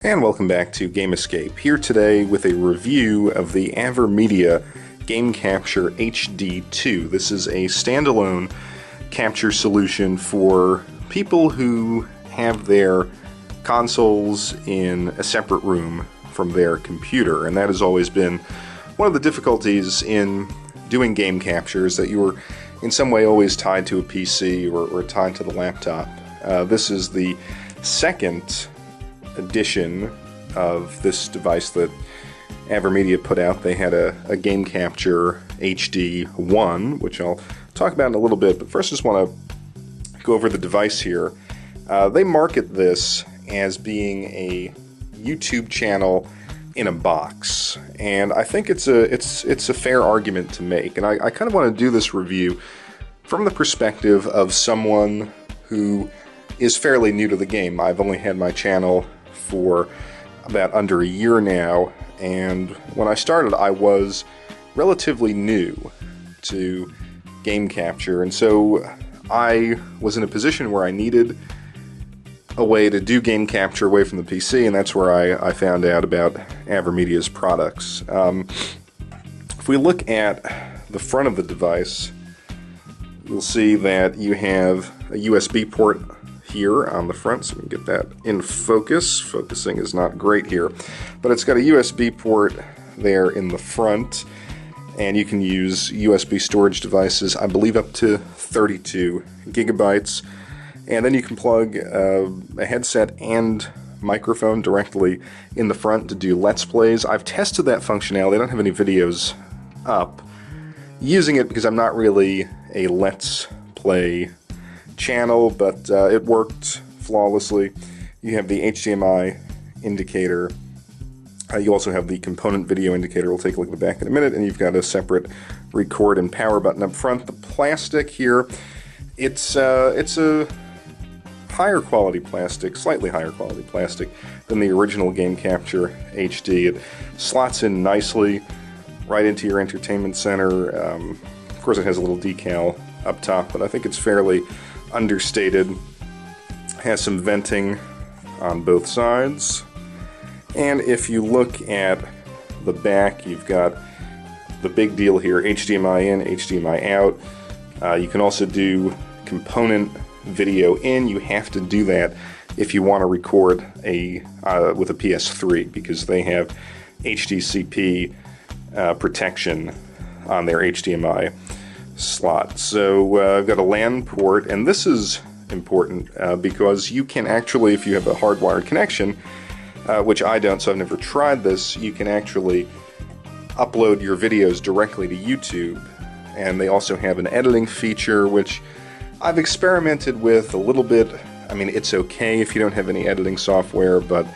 And welcome back to Game Escape, here today with a review of the AVerMedia Game Capture HD2. This is a standalone capture solution for people who have their consoles in a separate room from their computer, and that has always been one of the difficulties in doing game captures, that you were in some way always tied to a PC or tied to the laptop. This is the second edition of this device that AVerMedia put out. They had a Game Capture HD1, which I'll talk about in a little bit, but first I just want to go over the device here. They market this as being a YouTube channel in a box, and I think it's a fair argument to make, and I kind of want to do this review from the perspective of someone who is fairly new to the game. I've only had my channel for about under a year now, and when I started I was relatively new to game capture, and so I was in a position where I needed a way to do game capture away from the PC, and that's where I found out about AVerMedia's products. If we look at the front of the device, you'll see that you have a USB port here on the front, so we can get that in focus. Focusing is not great here, but it's got a USB port there in the front, and you can use USB storage devices, I believe up to 32 gigabytes, and then you can plug a headset and microphone directly in the front to do Let's Plays. I've tested that functionality. I don't have any videos up using it because I'm not really a Let's Play channel, but it worked flawlessly. You have the HDMI indicator. You also have the component video indicator. We'll take a look at the back in a minute, and you've got a separate record and power button up front. The plastic here, it's a higher quality plastic, slightly higher quality plastic than the original Game Capture HD. It slots in nicely right into your entertainment center. Of course, it has a little decal up top, but I think it's fairly understated. Has some venting on both sides, and if you look at the back, you've got the big deal here: HDMI in, HDMI out. You can also do component video in. You have to do that if you want to record with a PS3, because they have HDCP protection on their HDMI slot. So I've got a LAN port, and this is important because you can actually, if you have a hardwired connection, which I don't, so I've never tried this, you can actually upload your videos directly to YouTube. And they also have an editing feature, which I've experimented with a little bit. I mean, it's okay if you don't have any editing software, but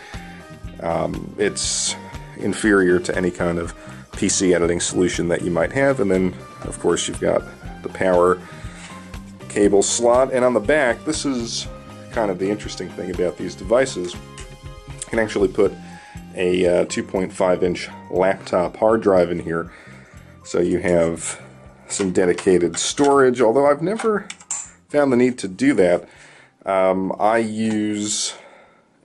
it's inferior to any kind of PC editing solution that you might have. And then, of course, you've got the power cable slot. And on the back, this is kind of the interesting thing about these devices. You can actually put a 2.5-inch laptop hard drive in here, so you have some dedicated storage, although I've never found the need to do that. I use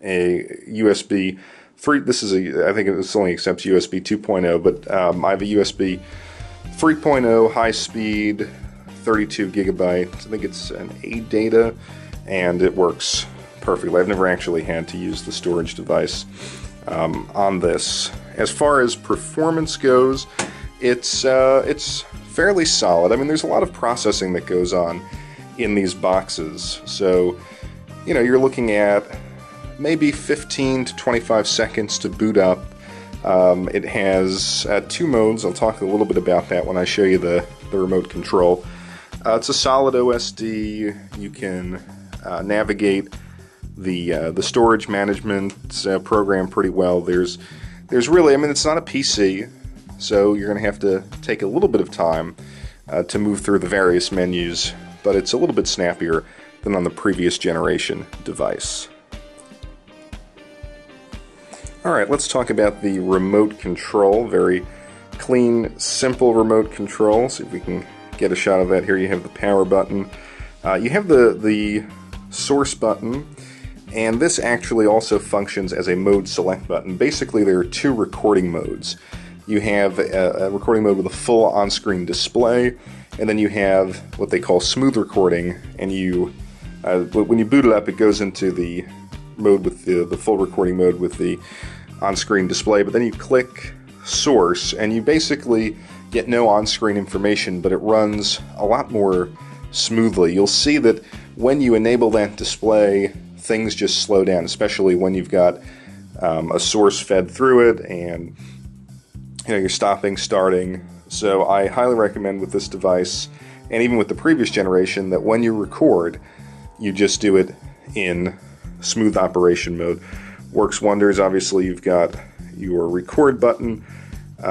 a USB 3, I think it only accepts USB 2.0, but I have a USB 3.0 high-speed, 32 gigabyte. I think it's an ADATA, and it works perfectly. I've never actually had to use the storage device on this. As far as performance goes, it's fairly solid. I mean, there's a lot of processing that goes on in these boxes, so you know, you're looking at maybe 15 to 25 seconds to boot up. It has two modes. I'll talk a little bit about that when I show you the remote control. It's a solid OSD. You can navigate the storage management program pretty well. There's really, I mean, it's not a PC, so you're going to have to take a little bit of time to move through the various menus, but it's a little bit snappier than on the previous generation device. Alright, let's talk about the remote control. Very clean, simple remote control. See if we can get a shot of that here. You have the power button. You have the source button, And this actually also functions as a mode select button. Basically, there are two recording modes. You have a recording mode with a full on-screen display, and then you have what they call smooth recording, and when you boot it up, it goes into the mode with the full recording mode with the on-screen display, but then you click source, and you basically get no on-screen information, but it runs a lot more smoothly. You'll see that when you enable that display, things just slow down, especially when you've got a source fed through it, and you're stopping, starting. So I highly recommend with this device, and even with the previous generation, that when you record, you just do it in smooth operation mode. Works wonders. Obviously, you've got your record button,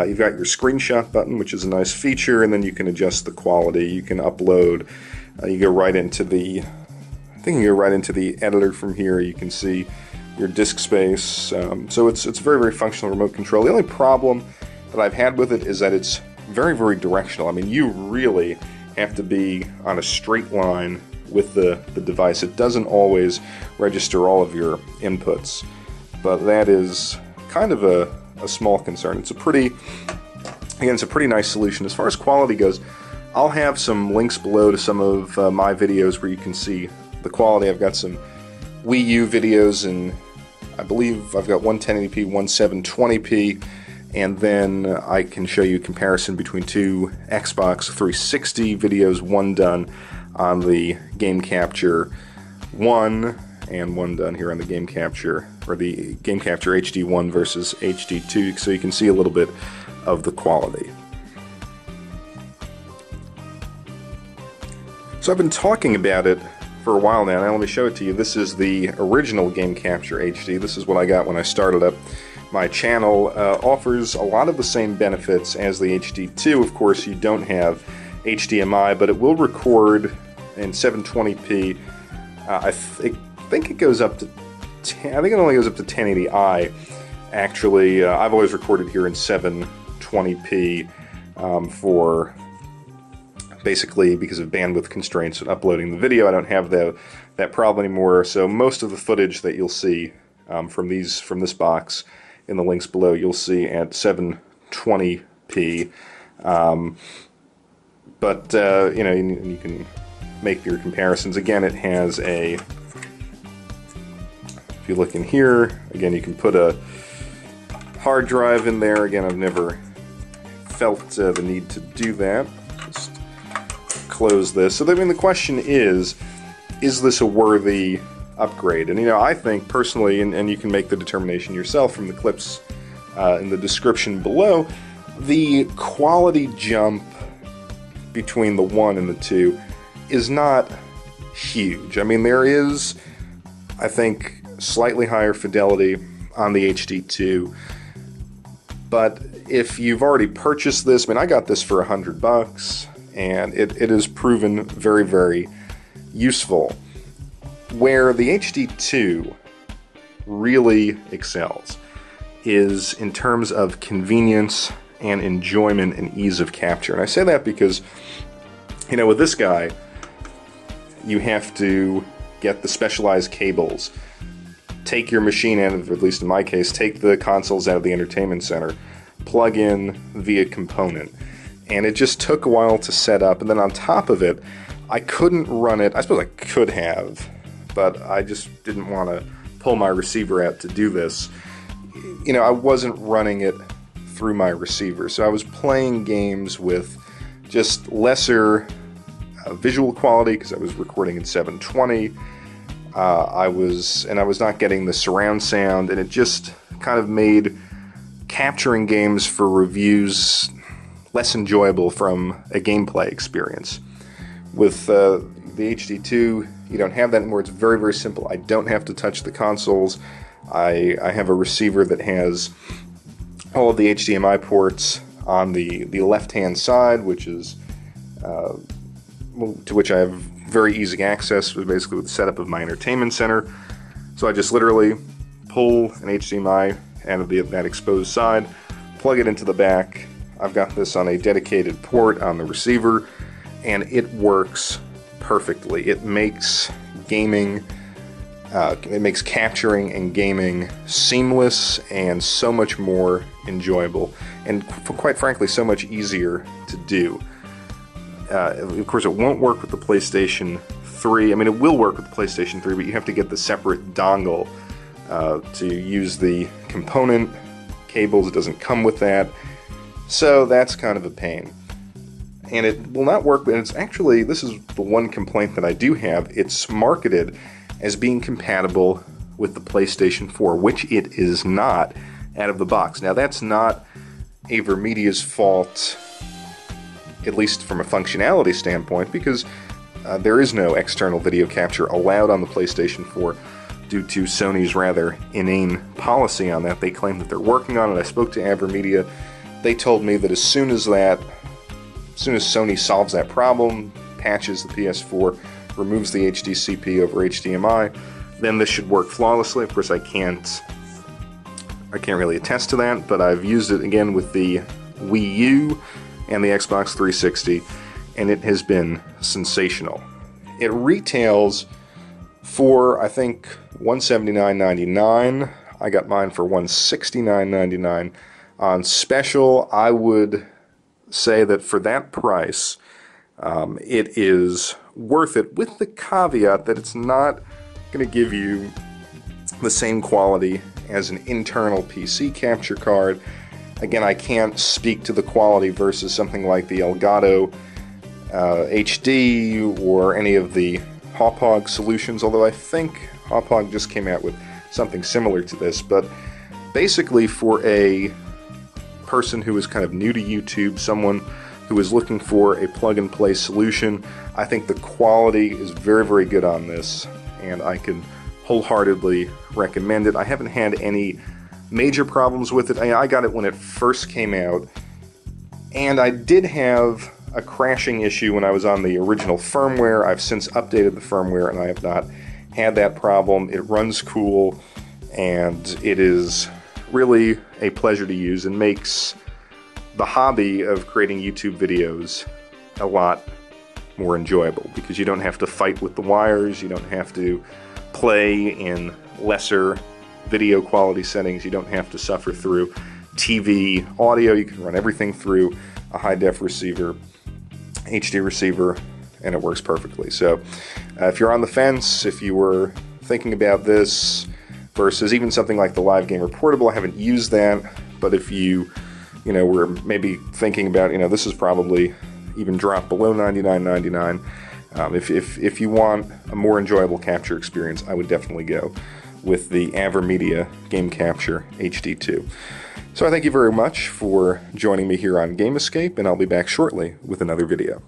you've got your screenshot button, which is a nice feature, and then you can adjust the quality. You can upload. You go right into the, I think you go right into the editor from here. You can see your disk space. So it's very, very functional remote control. The only problem that I've had with it is that it's very, very directional. I mean, you really have to be on a straight line with the device. It doesn't always register all of your inputs, but that is kind of a small concern. It's a pretty nice solution. As far as quality goes, I'll have some links below to some of my videos where you can see the quality. I've got some Wii U videos, and I believe I've got one 1080p, one 720p, and then I can show you a comparison between two Xbox 360 videos, one done on the Game Capture 1 and one done here on the Game Capture, or the Game Capture HD 1 versus HD 2, so you can see a little bit of the quality. So I've been talking about it for a while now. Now let me show it to you. This is the original Game Capture HD. This is what I got when I started up my channel. Offers a lot of the same benefits as the HD2. Of course, you don't have HDMI, but it will record in 720p. I think it goes up to I think it only goes up to 1080i. Actually, I've always recorded here in 720p for basically because of bandwidth constraints and uploading the video. I don't have that problem anymore. So most of the footage that you'll see from this box in the links below, you'll see at 720p. But you can make your comparisons. Again, it has a, if you look in here, again, you can put a hard drive in there. Again, I've never felt the need to do that. Just close this. So I mean, the question is this a worthy upgrade? And I think personally, and you can make the determination yourself from the clips in the description below, the quality jump between the 1 and the 2 is not huge. I mean, there is, I think, slightly higher fidelity on the HD2, but if you've already purchased this, I mean, I got this for $100, and it has proven very, very useful. Where the HD2 really excels is in terms of convenience and enjoyment and ease of capture. And I say that because, with this guy, you have to get the specialized cables, take your machine out of, or at least in my case, take the consoles out of the entertainment center, plug in via component. And it just took a while to set up, and then on top of it, I couldn't run it. I suppose I could have, but I just didn't want to pull my receiver out to do this. I wasn't running it through my receiver, so I was playing games with just lesser visual quality because I was recording in 720. I was not getting the surround sound, and it just kind of made capturing games for reviews less enjoyable from a gameplay experience. With the HD2, you don't have that anymore. It's very, very simple. I don't have to touch the consoles. I have a receiver that has all of the HDMI ports on the left-hand side, which is to which I have very easy access, basically with the setup of my entertainment center. So I just literally pull an HDMI out of that exposed side, plug it into the back. I've got this on a dedicated port on the receiver, and it works perfectly. It makes gaming It makes capturing and gaming seamless and so much more enjoyable, and quite frankly, so much easier to do. Of course, it won't work with the PlayStation 3. I mean, it will work with the PlayStation 3, but you have to get the separate dongle to use the component cables. It doesn't come with that, so that's kind of a pain. And it will not work, but it's actually, this is the one complaint that I do have, it's marketed as being compatible with the PlayStation 4, which it is not out of the box. Now, that's not AVerMedia's fault, at least from a functionality standpoint, because there is no external video capture allowed on the PlayStation 4 due to Sony's rather inane policy on that. They claim that they're working on it. I spoke to AVerMedia. They told me that as soon as Sony solves that problem, patches the PS4, removes the HDCP over HDMI, then this should work flawlessly. Of course, I can't really attest to that, but I've used it again with the Wii U and the Xbox 360, and it has been sensational. It retails for, I think, $179.99. I got mine for $169.99. On special, I would say that for that price, it is worth it, with the caveat that it's not going to give you the same quality as an internal PC capture card. Again, I can't speak to the quality versus something like the Elgato HD or any of the Hauppauge solutions, although I think Hauppauge just came out with something similar to this. But basically, for a person who is kind of new to YouTube, someone who is looking for a plug-and-play solution, I think the quality is very, very good on this, and I can wholeheartedly recommend it. I haven't had any major problems with it. I got it when it first came out, and I did have a crashing issue when I was on the original firmware. I've since updated the firmware, and I have not had that problem. It runs cool, and it is really a pleasure to use and makes the hobby of creating YouTube videos a lot more enjoyable, because you don't have to fight with the wires, you don't have to play in lesser video quality settings, you don't have to suffer through TV audio. You can run everything through a high-def receiver, HD receiver, and it works perfectly. So if you're on the fence, if you were thinking about this versus even something like the Live Gamer Portable, I haven't used that, but if you were maybe thinking about, this is probably even dropped below $99.99. If you want a more enjoyable capture experience, I would definitely go with the AVerMedia Game Capture HD2. So I thank you very much for joining me here on Game Escape, and I'll be back shortly with another video.